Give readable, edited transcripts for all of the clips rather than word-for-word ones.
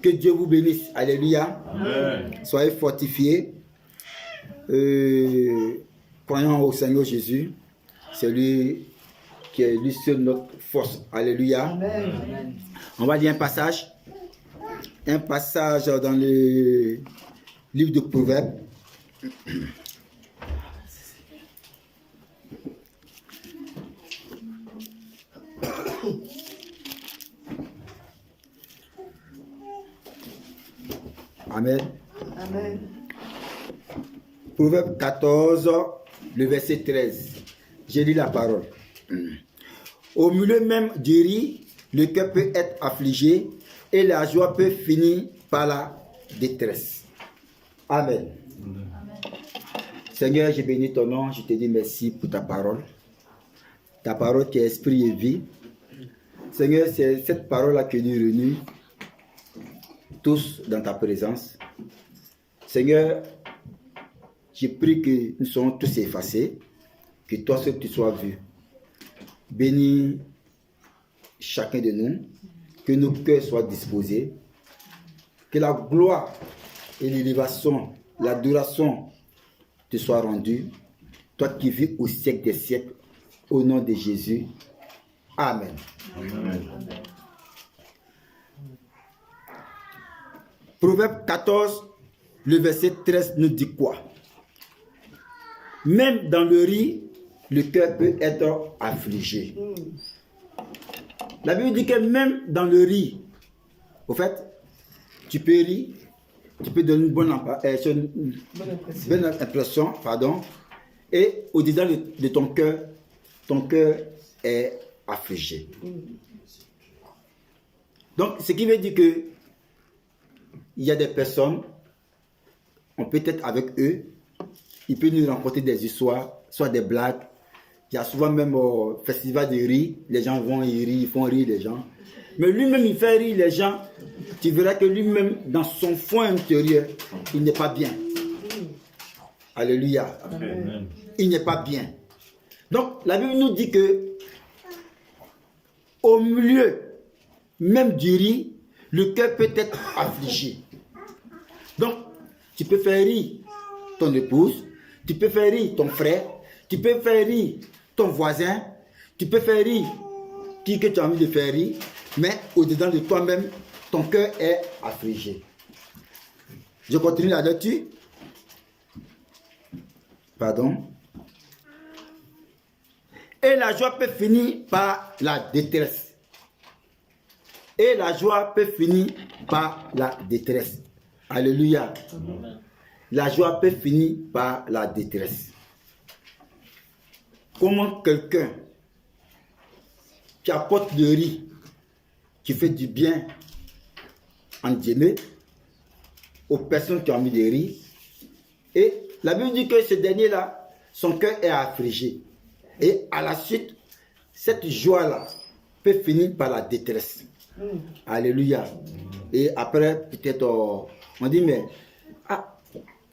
Que Dieu vous bénisse. Alléluia. Amen. Soyez fortifiés. Croyons au Seigneur Jésus. C'est lui qui est lui seul notre force. Alléluia. Amen. On va lire un passage. Un passage dans le livre de Proverbes. Amen. Amen. Proverbe 14, le verset 13. J'ai lu la parole. Au milieu même du riz, le cœur peut être affligé et la joie peut finir par la détresse. Amen. Seigneur, je bénis ton nom, je te dis merci pour ta parole. Ta parole qui est esprit et vie. Seigneur, c'est cette parole-là que nous réunit tous dans ta présence. Seigneur, je prie que nous soyons tous effacés, que toi seul tu sois vu. Bénis chacun de nous, que nos cœurs soient disposés, que la gloire et l'élévation, l'adoration te soient rendues, toi qui vis au siècle des siècles, au nom de Jésus. Amen. Amen. Proverbe 14, le verset 13 nous dit quoi? Même dans le riz, le cœur peut être affligé. La Bible dit que même dans le riz, au fait, tu peux rire, tu peux donner une bonne impression, pardon, et au-dedans de ton cœur est affligé. Donc, ce qui veut dire que il y a des personnes, on peut être avec eux, ils peuvent nous raconter des histoires, soit des blagues. Il y a souvent même au festival de rire, les gens vont y rire, ils font rire les gens. Mais lui-même, il fait rire les gens. Tu verras que lui-même, dans son fond intérieur, il n'est pas bien. Alléluia. Amen. Il n'est pas bien. Donc, la Bible nous dit que au milieu même du rire, le cœur peut être affligé. Donc, tu peux faire rire ton épouse, tu peux faire rire ton frère, tu peux faire rire ton voisin, tu peux faire rire qui que tu as envie de faire rire, mais au-dedans de toi-même, ton cœur est affligé. Je continue la lecture. Pardon. Et la joie peut finir par la détresse. Et la joie peut finir par la détresse. Alléluia. Amen. La joie peut finir par la détresse. Comment quelqu'un qui apporte le riz, qui fait du bien en Dieu aux personnes qui ont mis des riz, et la Bible dit que ce dernier-là, son cœur est affligé. Et à la suite, cette joie-là peut finir par la détresse. Alléluia. Et après, peut-être, on dit, mais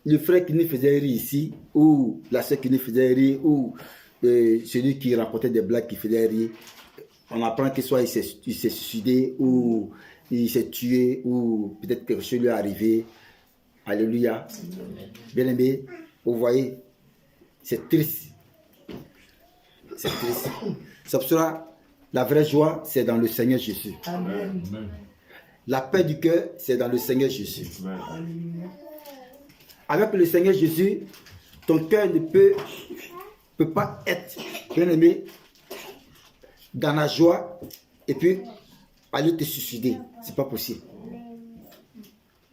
le frère qui nous faisait rire ici, ou la soeur qui nous faisait rire, ou celui qui rapportait des blagues qui faisait rire, on apprend que soit il s'est suicidé, ou il s'est tué, ou peut-être quelque chose lui est arrivé. Alléluia. Bien aimé, vous voyez, c'est triste. C'est triste. C'est pour cela, la vraie joie, c'est dans le Seigneur Jésus. Amen. Amen. La paix du cœur, c'est dans le Seigneur Jésus. Amen. Avec le Seigneur Jésus, ton cœur ne peut pas être, bien aimé, dans la joie et puis aller te suicider. C'est pas possible.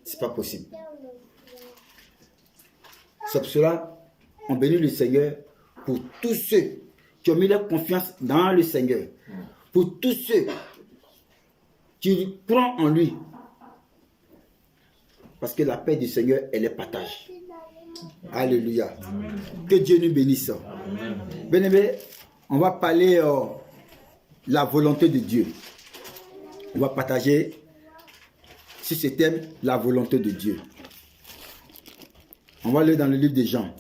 C'est pas possible. C'est pour cela, on bénit le Seigneur pour tous ceux qui ont mis leur confiance dans le Seigneur. Pour tous ceux qui croient en lui. Parce que la paix du Seigneur, elle est partage. Alléluia. Que Dieu nous bénisse. Bien aimé, on va parler la volonté de Dieu. On va partager sur ce thème, la volonté de Dieu. On va aller dans le livre de Jean.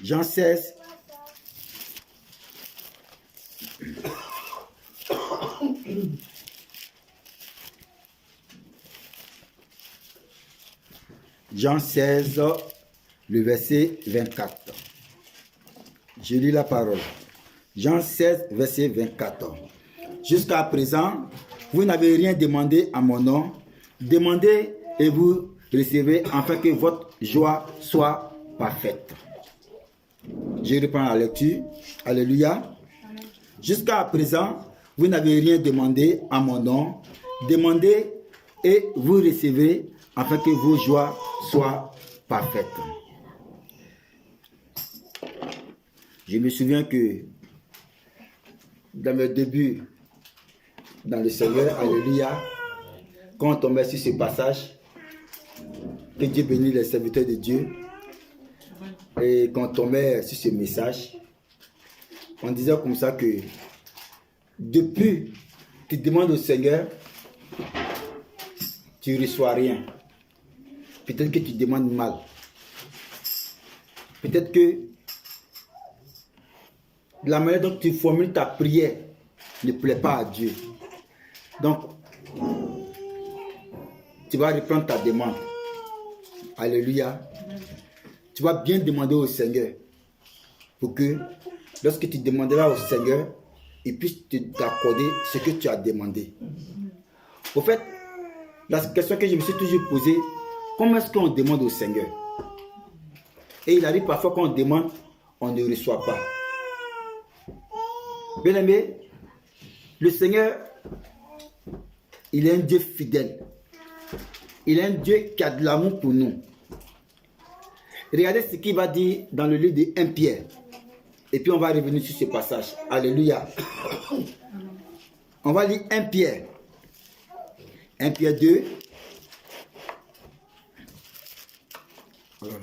Jean 16. Jean 16, le verset 24. Je lis la parole. Jean 16, verset 24. Jusqu'à présent, vous n'avez rien demandé à mon nom. Demandez et vous recevez afin que votre joie soit parfaite. Je reprends la lecture. Alléluia. Jusqu'à présent, vous n'avez rien demandé à mon nom. Demandez et vous recevez afin que vos joies soient parfaites. Je me souviens que dans mes débuts dans le Seigneur, alléluia, quand on tombait sur ce passage, que Dieu bénisse les serviteurs de Dieu, et quand on tombait sur ce message, on disait comme ça que depuis que tu demandes au Seigneur, tu ne reçois rien. Peut-être que tu demandes mal. Peut-être que la manière dont tu formules ta prière ne plaît pas à Dieu. Donc, tu vas reprendre ta demande. Alléluia. Tu vas bien demander au Seigneur pour que lorsque tu demanderas au Seigneur, il puisse t'accorder ce que tu as demandé. Au fait, la question que je me suis toujours posée, comment est-ce qu'on demande au Seigneur? Et il arrive parfois qu'on demande, on ne reçoit pas. Bien aimé, le Seigneur, il est un Dieu fidèle. Il est un Dieu qui a de l'amour pour nous. Regardez ce qu'il va dire dans le livre de 1 Pierre. Et puis on va revenir sur ce passage. Alléluia. On va lire 1 Pierre. 1 Pierre 2. Oh là là.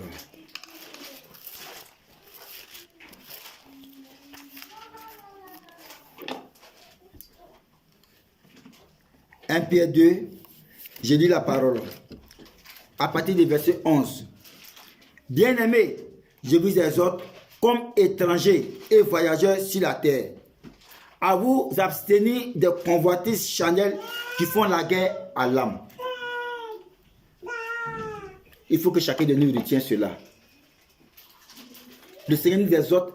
Un Pierre 2, je lis la parole. À partir du verset 11. Bien-aimés, je vous exhorte, comme étrangers et voyageurs sur la terre, à vous abstenir des convoitises charnelles qui font la guerre à l'âme. Il faut que chacun de nous retienne cela. Le Seigneur nous exhorte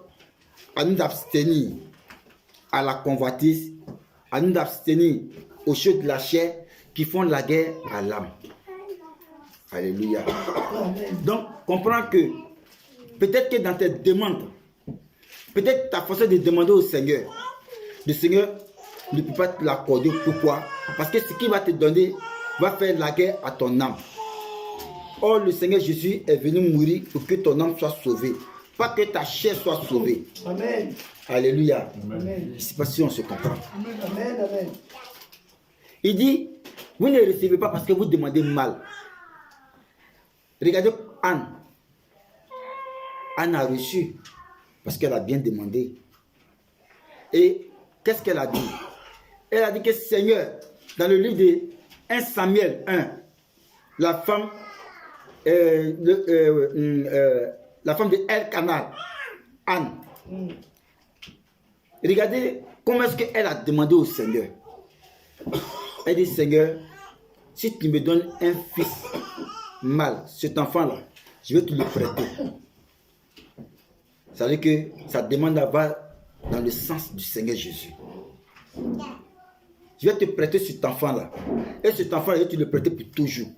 à nous abstenir à la convoitise, à nous abstenir aux choses de la chair qui font la guerre à l'âme. Alléluia. Donc, comprends que peut-être que dans tes demandes, peut-être ta façon de demander au Seigneur, le Seigneur ne peut pas te l'accorder. Pourquoi? Parce que ce qu'il va te donner va faire la guerre à ton âme. Or, le Seigneur Jésus est venu mourir pour que ton âme soit sauvée, pas que ta chair soit sauvée. Amen. Alléluia. Amen. Je ne sais pas si on se comprend. Amen. Amen. Amen. Il dit, vous ne recevez pas parce que vous demandez mal. Regardez Anne. Anne a reçu parce qu'elle a bien demandé. Et qu'est-ce qu'elle a dit? Elle a dit que Seigneur, dans le livre de 1 Samuel 1, la femme de Elkanah, Anne. Regardez comment est-ce qu'elle a demandé au Seigneur. Elle dit, Seigneur, si tu me donnes un fils mâle, cet enfant-là, je vais te le prêter. Ça veut dire que sa demande va dans le sens du Seigneur Jésus. Je vais te prêter cet enfant-là. Et cet enfant-là, je vais te le prêter pour toujours.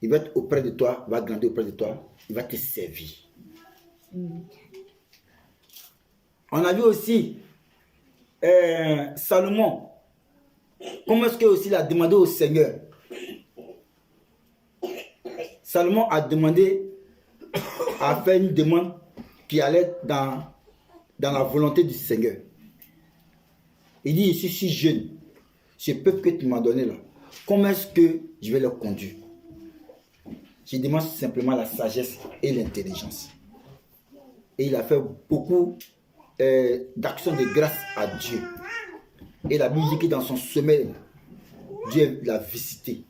Il va être auprès de toi, il va grandir auprès de toi, il va te servir. On a vu aussi Salomon. Comment est-ce qu'il aussi a demandé au Seigneur? Salomon a demandé à faire une demande qui allait dans la volonté du Seigneur. Il dit, je suis jeune, ce peuple que tu m'as donné là, comment est-ce que je vais le conduire? Je demande simplement la sagesse et l'intelligence. Et il a fait beaucoup d'actions de grâce à Dieu. Et la Bible dit que dans son sommeil, Dieu l'a visité.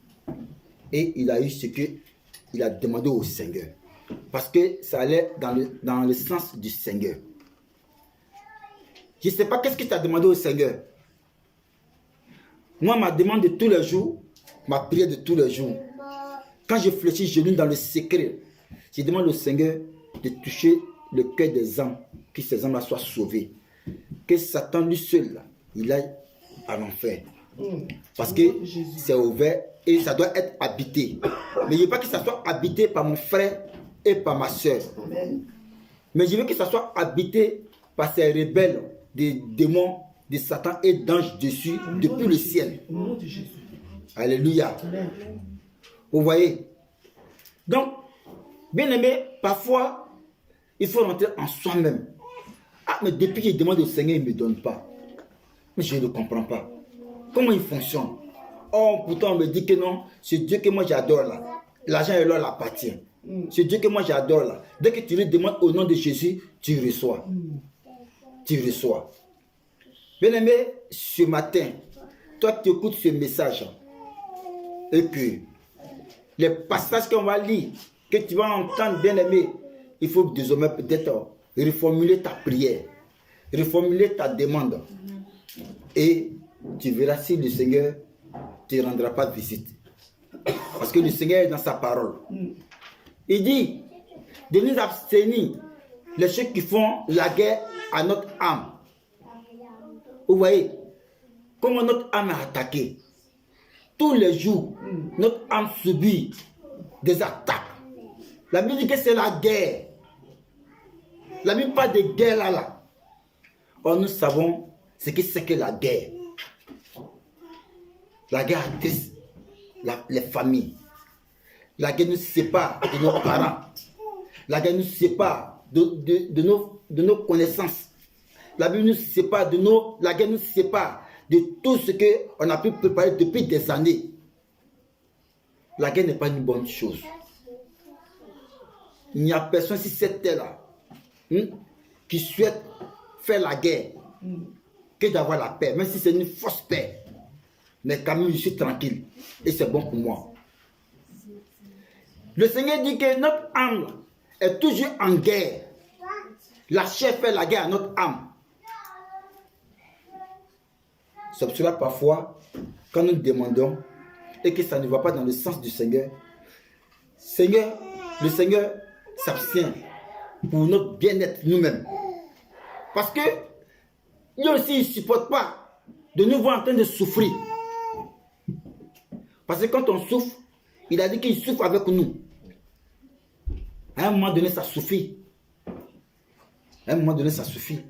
Et il a eu ce qu'il a demandé au Seigneur. Parce que ça allait dans le sens du Seigneur. Je ne sais pas qu'est-ce que tu as demandé au Seigneur. Moi, ma demande de tous les jours, ma prière de tous les jours, quand je fléchis, je lis dans le secret. Je demande au Seigneur de toucher le cœur des âmes, que ces âmes-là soient sauvées. Que Satan lui seul, là, il aille à l'enfer. Parce que c'est ouvert et ça doit être habité. Mais je ne veux pas que ça soit habité par mon frère et par ma soeur. Mais je veux que ça soit habité par ces rebelles, des démons, de Satan et d'anges dessus depuis le ciel. Alléluia. Vous voyez? Donc, bien aimé, parfois, il faut rentrer en soi-même. Ah, mais depuis que je demande au Seigneur, il ne me donne pas. Mais je ne comprends pas. Comment il fonctionne? Oh, pourtant, on me dit que non, c'est Dieu que moi j'adore là. L'argent et l'or l'appartient. C'est Dieu que moi j'adore là. Dès que tu lui demandes au nom de Jésus, tu reçois. Tu reçois. Bien aimé, ce matin, toi qui écoutes ce message, et que les passages qu'on va lire, que tu vas entendre, bien aimé, il faut désormais peut-être reformuler ta prière, reformuler ta demande. Et tu verras si le Seigneur ne te rendra pas visite. Parce que le Seigneur est dans sa parole. Il dit de nous abstenir les choses qui font la guerre à notre âme. Vous voyez, comment notre âme est attaquée. Tous les jours, notre âme subit des attaques. La Bible dit que c'est la guerre. La Bible parle de guerre là. Or, nous savons ce que c'est que la guerre. La guerre attriste les familles. La guerre nous sépare de nos parents. La guerre nous sépare de nos connaissances. La Bible nous sépare la guerre nous sépare de tout ce qu'on a pu préparer depuis des années. La guerre n'est pas une bonne chose. Il n'y a personne sur cette terre-là qui souhaite faire la guerre que d'avoir la paix, même si c'est une fausse paix. Mais quand même, je suis tranquille et c'est bon pour moi. Le Seigneur dit que notre âme est toujours en guerre. La chair fait la guerre à notre âme. C'est pour cela parfois, quand nous demandons et que ça ne va pas dans le sens du Seigneur, le Seigneur s'abstient pour notre bien-être nous-mêmes. Parce que lui aussi, il ne supporte pas de nous voir en train de souffrir. Parce que quand on souffre, il a dit qu'il souffre avec nous. À un moment donné, ça suffit. À un moment donné, ça suffit.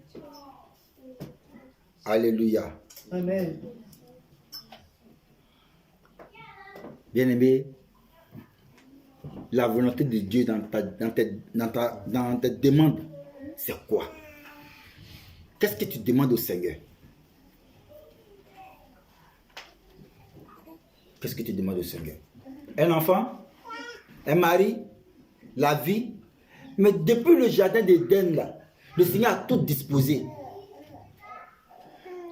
Alléluia. Amen. Bien-aimé, la volonté de Dieu dans ta demande, c'est quoi? Qu'est-ce que tu demandes au Seigneur? Qu'est-ce que tu demandes au Seigneur? Un enfant? Un mari? La vie? Mais depuis le jardin d'Éden, là, le Seigneur a tout disposé.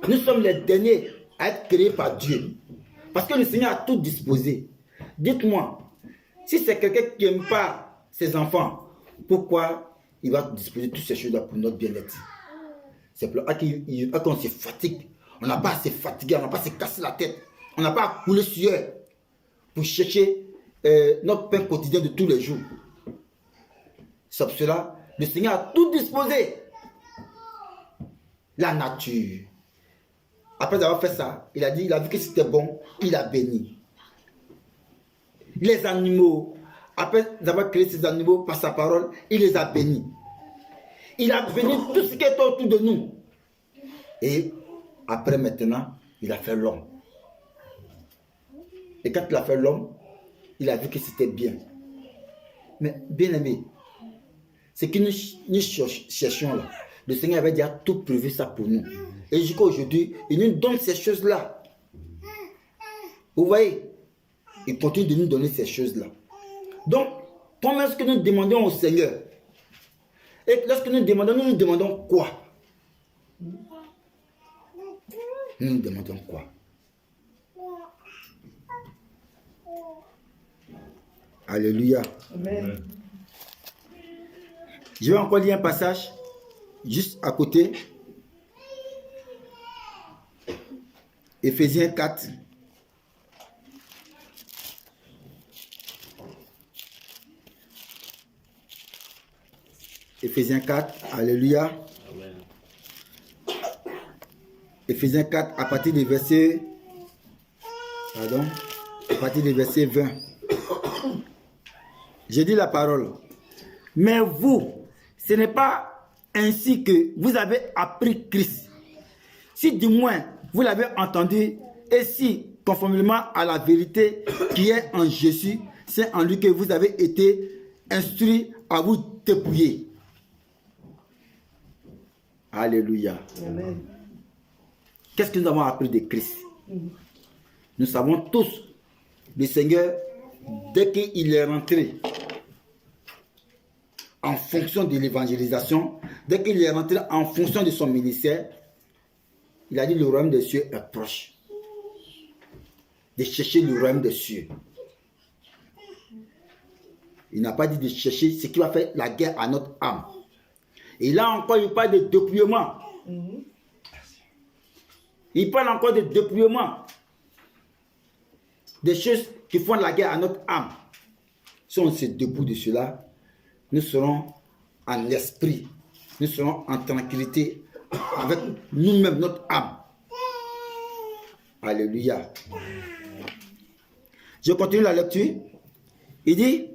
Nous sommes les derniers à être créés par Dieu. Parce que le Seigneur a tout disposé. Dites-moi, si c'est quelqu'un qui n'aime pas ses enfants, pourquoi il va disposer toutes ces choses-là pour notre bien-être? C'est pour qu'on se fatigue. On n'a pas à se fatiguer, on n'a pas à se casser la tête. On n'a pas à couler sueur pour chercher notre pain quotidien de tous les jours. C'est pour cela, le Seigneur a tout disposé. La nature. Après avoir fait ça, il a vu que c'était bon, il a béni. Les animaux, après avoir créé ces animaux par sa parole, il les a bénis. Il a béni tout ce qui est autour de nous. Et après maintenant, il a fait l'homme. Et quand il a fait l'homme, il a vu que c'était bien. Mais bien aimé, ce que nous cherchons là, le Seigneur avait déjà tout prévu ça pour nous. Et jusqu'à aujourd'hui, il nous donne ces choses-là. Vous voyez, il continue de nous donner ces choses-là. Donc, comment est-ce que nous demandons au Seigneur? Et lorsque nous demandons quoi? Nous demandons quoi? Alléluia. Amen. Je vais encore lire un passage juste à côté. Éphésiens 4. Éphésiens 4, alléluia. Amen. Éphésiens 4, à partir du verset, à partir du verset 20. J'ai dit la parole. Mais vous, ce n'est pas ainsi que vous avez appris Christ. Si du moins vous l'avez entendu, et si, conformément à la vérité qui est en Jésus, c'est en lui que vous avez été instruits à vous dépouiller. Alléluia. Amen. Qu'est-ce que nous avons appris de Christ? Nous savons tous, le Seigneur, dès qu'il est rentré en fonction de l'évangélisation, dès qu'il est rentré en fonction de son ministère, il a dit le royaume des cieux est proche. De chercher le royaume des cieux. Il n'a pas dit de chercher ce qui va faire la guerre à notre âme. Et là encore, il parle de dépouillement. Il parle encore de dépouillement. Des choses qui font la guerre à notre âme. Si on se dépouille de cela, nous serons en esprit. Nous serons en tranquillité avec nous-mêmes, notre âme. Alléluia. Je continue la lecture. Il dit,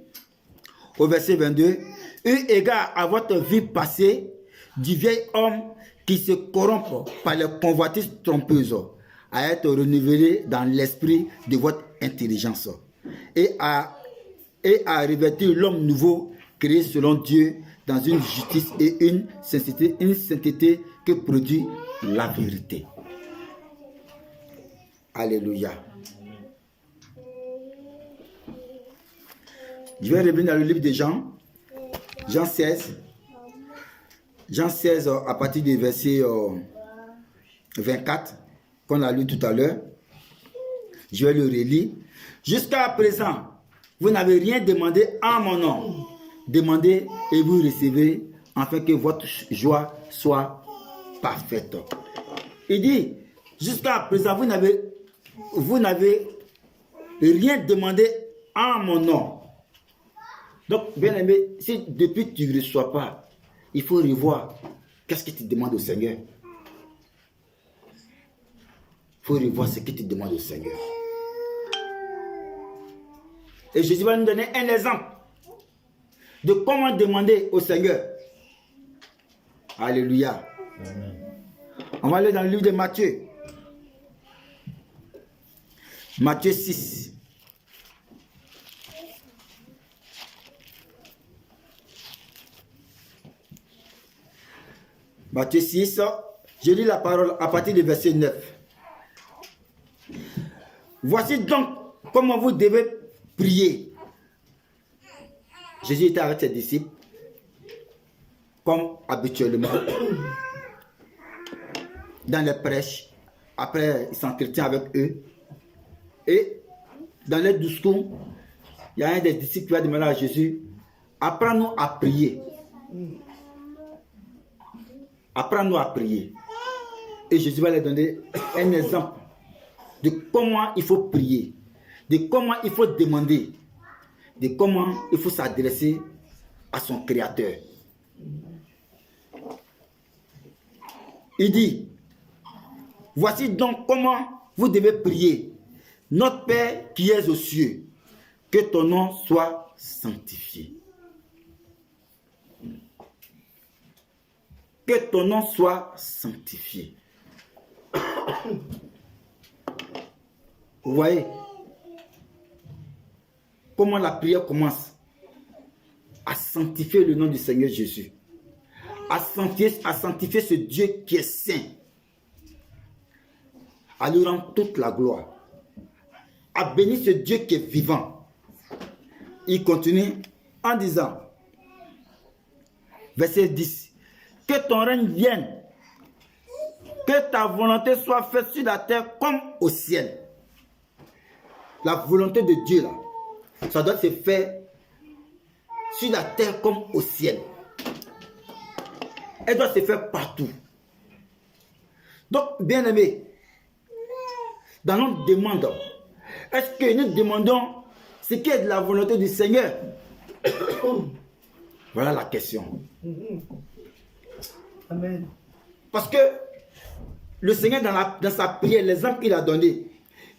au verset 22, « Eu égard à votre vie passée, du vieil homme qui se corrompt par les convoitises trompeuses, à être renouvelé dans l'esprit de votre intelligence, et à revêtir l'homme nouveau, créé selon Dieu, dans une justice et une sainteté que produit la vérité. » Alléluia. Je vais revenir dans le livre de Jean. Jean 16. Jean 16 à partir du verset 24, qu'on a lu tout à l'heure. Je vais le relire. Jusqu'à présent, vous n'avez rien demandé en mon nom. Demandez et vous recevez, afin que votre joie soit parfaite. Il dit, jusqu'à présent, vous n'avez rien demandé en mon nom. Donc, bien aimé, si depuis tu ne reçois pas, il faut revoir qu'est-ce que tu demandes au Seigneur. Il faut revoir ce que tu demandes au Seigneur. Et Jésus va nous donner un exemple de comment demander au Seigneur. Alléluia. Amen. On va aller dans le livre de Matthieu. Matthieu 6. Matthieu 6, je lis la parole à partir du verset 9. Voici donc comment vous devez prier. Jésus était avec ses disciples, comme habituellement, dans les prêches. Après, il s'entretient avec eux. Et dans les discours, il y a un des disciples qui va demander à Jésus, apprends-nous à prier. Apprends-nous à prier. Et Jésus va leur donner un exemple de comment il faut prier, de comment il faut demander, de comment il faut s'adresser à son Créateur. Il dit, voici donc comment vous devez prier. Notre Père qui es aux cieux, que ton nom soit sanctifié. Que ton nom soit sanctifié. Vous voyez comment la prière commence? À sanctifier le nom du Seigneur Jésus. À sanctifier ce Dieu qui est saint. À lui rendre toute la gloire. À bénir ce Dieu qui est vivant. Il continue en disant, verset 10, que ton règne vienne, que ta volonté soit faite sur la terre comme au ciel. La volonté de Dieu, là, ça doit se faire sur la terre comme au ciel. elle doit se faire partout. Donc, bien aimé, dans notre demande, est-ce que nous demandons ce qui est de la volonté du Seigneur? Voilà la question. Amen. Parce que le Seigneur, dans sa prière, l'exemple qu'il a donné,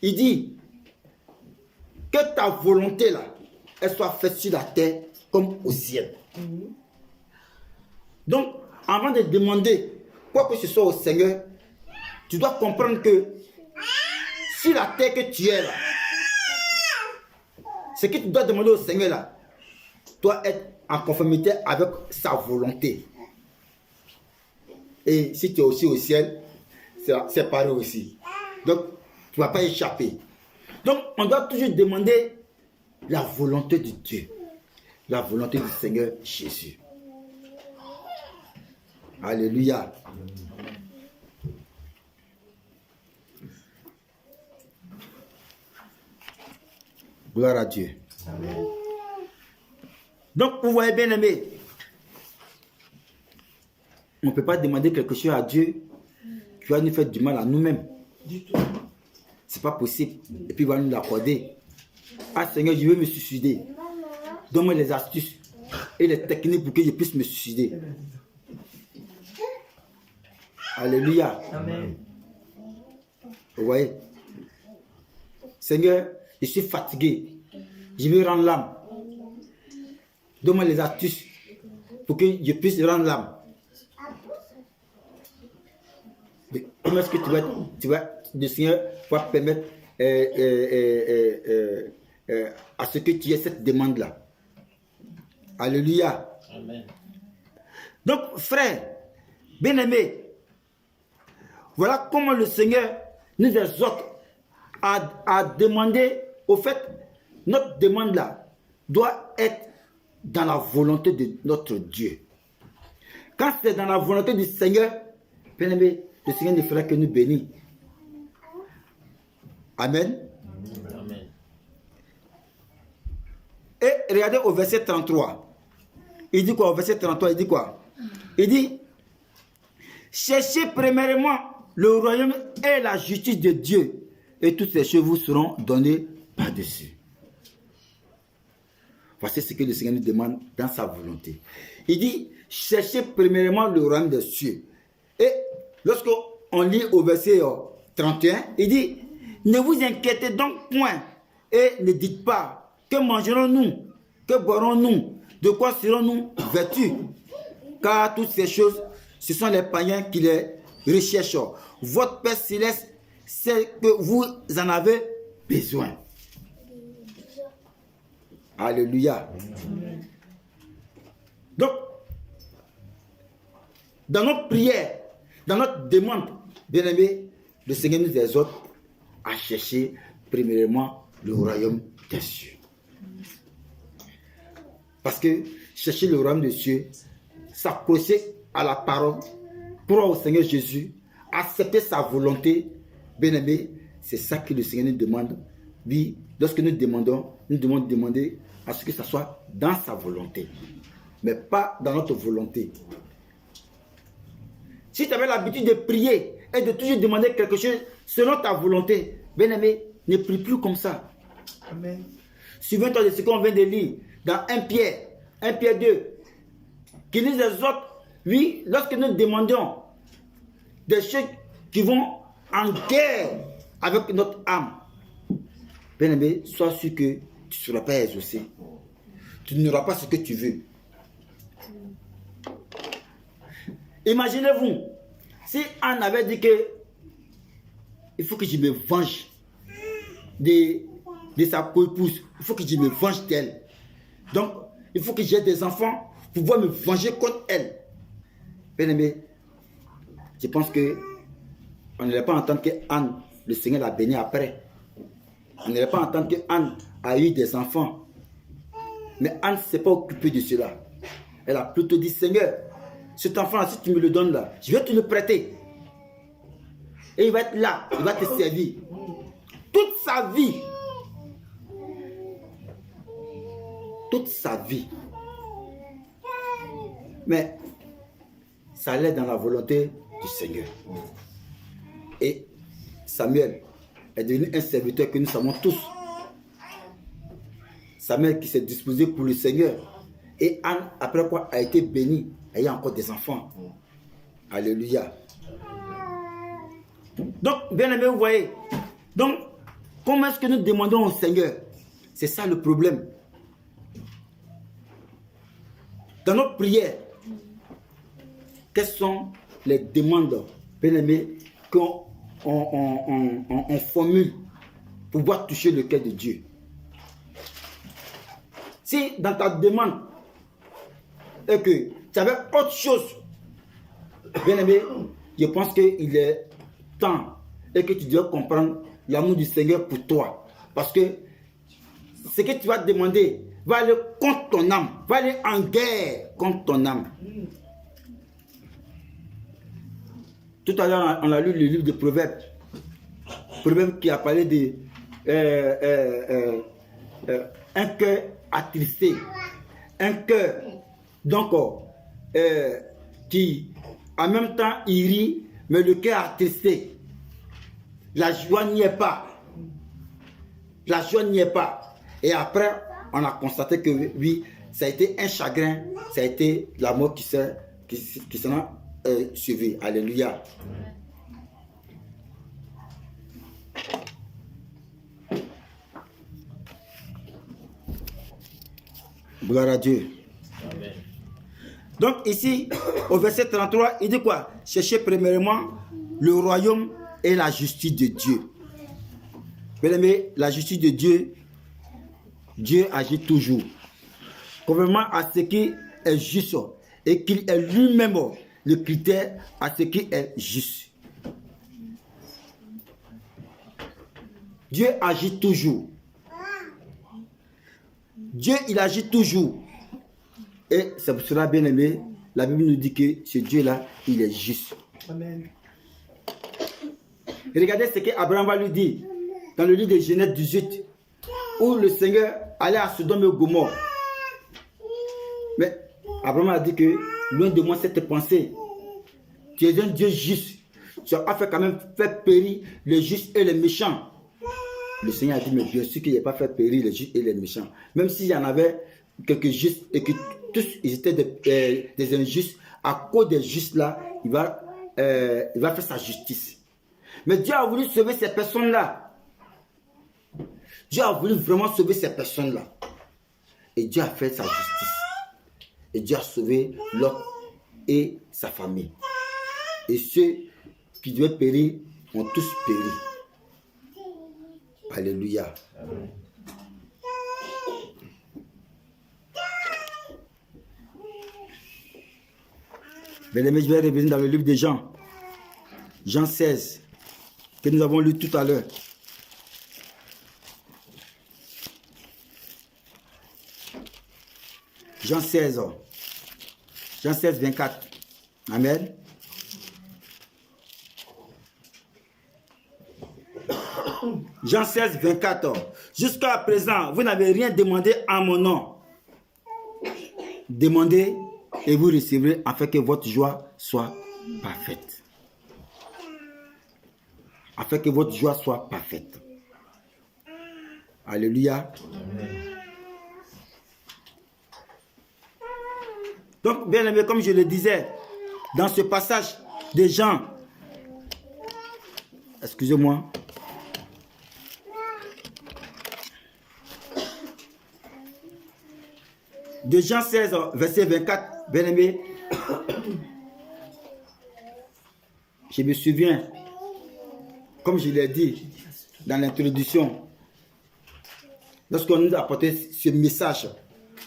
il dit que ta volonté, là, elle soit faite sur la terre comme au ciel. Donc, avant de demander quoi que ce soit au Seigneur, tu dois comprendre que sur la terre que tu es là, ce que tu dois demander au Seigneur là, doit être en conformité avec sa volonté. Et si tu es aussi au ciel, c'est pareil aussi. Donc, tu ne vas pas échapper. Donc, on doit toujours demander la volonté de Dieu, la volonté du Seigneur Jésus. Alléluia. Gloire à Dieu. Amen. Donc, vous voyez bien aimé, on ne peut pas demander quelque chose à Dieu qui va nous faire du mal à nous-mêmes. Du tout. C'est pas possible. Et puis il va nous l'accorder. Ah Seigneur, je veux me suicider. Donne-moi les astuces et les techniques pour que je puisse me suicider. Alléluia. Amen. Vous voyez? Seigneur, je suis fatigué. Je veux rendre l'âme. Donne-moi les astuces pour que je puisse rendre l'âme. Mais comment est-ce que le Seigneur va permettre à ce que tu aies cette demande-là? Alléluia. Amen. Donc, frère, bien-aimé, voilà comment le Seigneur nous exhorte à demander. Au fait, notre demande-là doit être dans la volonté de notre Dieu. Quand c'est dans la volonté du Seigneur, bien-aimé, le Seigneur ne fera que nous bénir. Amen. Amen. Et regardez au verset 33. Il dit quoi au verset 33? Il dit quoi? Il dit, cherchez premièrement le royaume et la justice de Dieu, et toutes ces choses vous seront données par-dessus. Voici ce que le Seigneur nous demande dans sa volonté. Il dit, cherchez premièrement le royaume des cieux. Et lorsqu'on lit au verset 31, il dit, ne vous inquiétez donc point et ne dites pas, que mangerons-nous, que boirons-nous, de quoi serons-nous vêtus? Car toutes ces choses, ce sont les païens qui les recherchent. Votre Père céleste sait que vous en avez besoin. Alléluia. Donc, dans notre prière, dans notre demande, bien aimé, le Seigneur nous exhorte à chercher premièrement le royaume des cieux. Parce que chercher le royaume des cieux, s'approcher à la parole, croire au Seigneur Jésus, accepter sa volonté, bien aimé, c'est ça que le Seigneur nous demande. Oui, lorsque nous demandons, nous devons demander à ce que ça soit dans sa volonté, mais pas dans notre volonté. Si tu avais l'habitude de prier et de toujours demander quelque chose selon ta volonté, bien aimé, ne prie plus comme ça. Amen. Souviens-toi de ce qu'on vient de lire dans 1 Pierre 2, qui nous exhorte, oui, lorsque nous demandons des choses qui vont en guerre avec notre âme, bien aimé, sois sûr que tu ne seras pas exaucé. Tu n'auras pas ce que tu veux. Imaginez-vous, si Anne avait dit que il faut que je me venge de sa co-épouse, il faut que je me venge d'elle. Donc, il faut que j'ai des enfants pour pouvoir me venger contre elle. Bien aimé, je pense que on n'allait pas entendre que Anne, le Seigneur l'a bénie après. On n'allait pas entendre que Anne a eu des enfants. Mais Anne ne s'est pas occupée de cela. Elle a plutôt dit, Seigneur, cet enfant-là, si tu me le donnes là, je vais te le prêter. Et il va être là, il va te servir. Toute sa vie. Toute sa vie. Mais ça allait dans la volonté du Seigneur. Et Samuel est devenu un serviteur que nous savons tous. Samuel qui s'est disposé pour le Seigneur. Et Anne, après quoi, a été bénie, ayant encore des enfants. Alléluia. Donc, bien aimé, vous voyez. Donc, comment est-ce que nous demandons au Seigneur? C'est ça le problème. Dans notre prière, quelles sont les demandes, bien aimé, qu'on formule pour pouvoir toucher le cœur de Dieu? Si dans ta demande, et que tu avais autre chose, bien aimé, je pense qu'il est temps et que tu dois comprendre l'amour du Seigneur pour toi. Parce que ce que tu vas demander va aller contre ton âme, va aller en guerre contre ton âme. Tout à l'heure, on a lu le livre de Proverbes. Proverbes qui a parlé de un cœur attristé, un cœur donc qui en même temps il rit, mais le cœur attristé. La joie n'y est pas. La joie n'y est pas. Et après, on a constaté que oui, ça a été un chagrin, ça a été la mort qui s'en a suivi. Alléluia. Gloire à Dieu. Amen. Donc ici, au verset 33, il dit quoi? Cherchez premièrement le royaume et la justice de Dieu. Bien aimé, la justice de Dieu, Dieu agit toujours conformément à ce qui est juste et qu'il est lui-même le critère à ce qui est juste. Dieu agit toujours. Dieu, il agit toujours. Et c'est pour cela, bien aimé, la Bible nous dit que ce Dieu-là, il est juste. Amen. Et regardez ce qu'Abraham va lui dire dans le livre de Genèse 18, où le Seigneur allait à Sodome et Gomorrhe. Mais Abraham a dit que, loin de moi cette pensée, tu es un Dieu juste. Tu as fait quand même faire périr les justes et les méchants. Le Seigneur a dit, mais bien sûr qu'il n'a pas fait périr les justes et les méchants. Même s'il y en avait quelques justes et que tous ils étaient des injustes, à cause des justes là, il va faire sa justice. Mais Dieu a voulu sauver ces personnes-là. Dieu a voulu vraiment sauver ces personnes-là. Et Dieu a fait sa justice. Et Dieu a sauvé Lot et sa famille. Et ceux qui devaient périr ont tous péri. Alléluia. Amen. Bien aimé, je vais revenir dans le livre de Jean. Jean 16, que nous avons lu tout à l'heure. Jean 16, 24. Amen. Jean 16, 24. Jusqu'à présent, vous n'avez rien demandé en mon nom. Demandez et vous recevrez afin que votre joie soit parfaite. Afin que votre joie soit parfaite. Alléluia. Amen. Donc, bien aimé, comme je le disais, dans ce passage de Jean, excusez-moi, de Jean 16, verset 24, bien aimé, je me souviens, comme je l'ai dit dans l'introduction, lorsqu'on nous apportait ce message,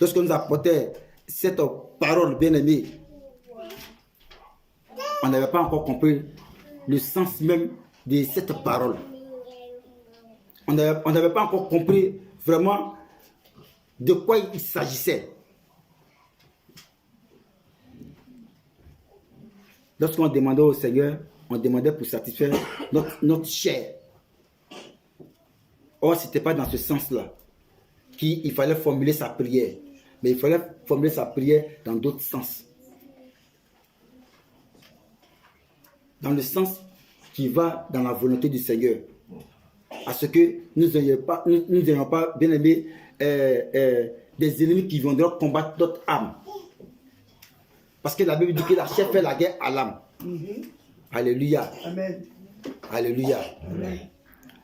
lorsqu'on nous apportait cette parole, bien aimée, on n'avait pas encore compris le sens même de cette parole. On n'avait pas encore compris vraiment de quoi il s'agissait. Lorsqu'on demandait au Seigneur, on demandait pour satisfaire notre chair. Or, ce n'était pas dans ce sens-là qu'il fallait formuler sa prière. Mais il fallait formuler sa prière dans d'autres sens. dans le sens qui va dans la volonté du Seigneur. À ce que nous n'ayons pas, bien aimé, des ennemis qui viendront combattre notre âme. Parce que la Bible dit que la chair fait la guerre à l'âme. Alléluia. Amen. Alléluia. Amen.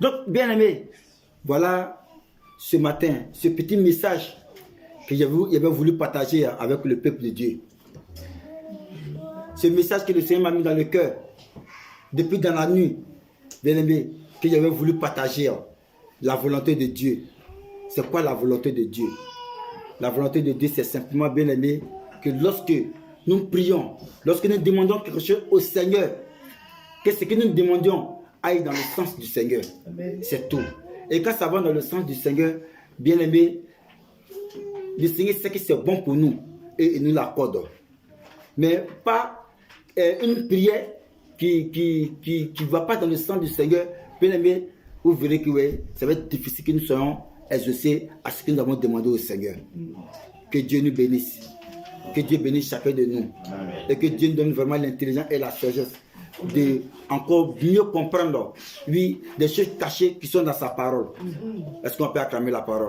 Donc, bien aimé, voilà ce matin, ce petit message que j'avais voulu partager avec le peuple de Dieu. Ce message que le Seigneur m'a mis dans le cœur, depuis dans la nuit, bien aimé, que j'avais voulu partager la volonté de Dieu. C'est quoi la volonté de Dieu? La volonté de Dieu, c'est simplement, bien aimé, que lorsque nous prions, lorsque nous demandons quelque chose au Seigneur, que ce que nous demandions aille dans le sens du Seigneur. C'est tout. Et quand ça va dans le sens du Seigneur, bien aimé, le Seigneur sait que c'est bon pour nous et il nous l'accorde. Mais pas une prière qui ne va pas dans le sens du Seigneur. Bien aimé, vous verrez que ouais, ça va être difficile que nous soyons exaucés à ce que nous avons demandé au Seigneur. Que Dieu nous bénisse. Que Dieu bénisse chacun de nous. Amen. Et que Dieu nous donne vraiment l'intelligence et la sagesse de encore mieux comprendre, oui, des choses cachées qui sont dans sa parole. Est-ce qu'on peut acclamer la parole?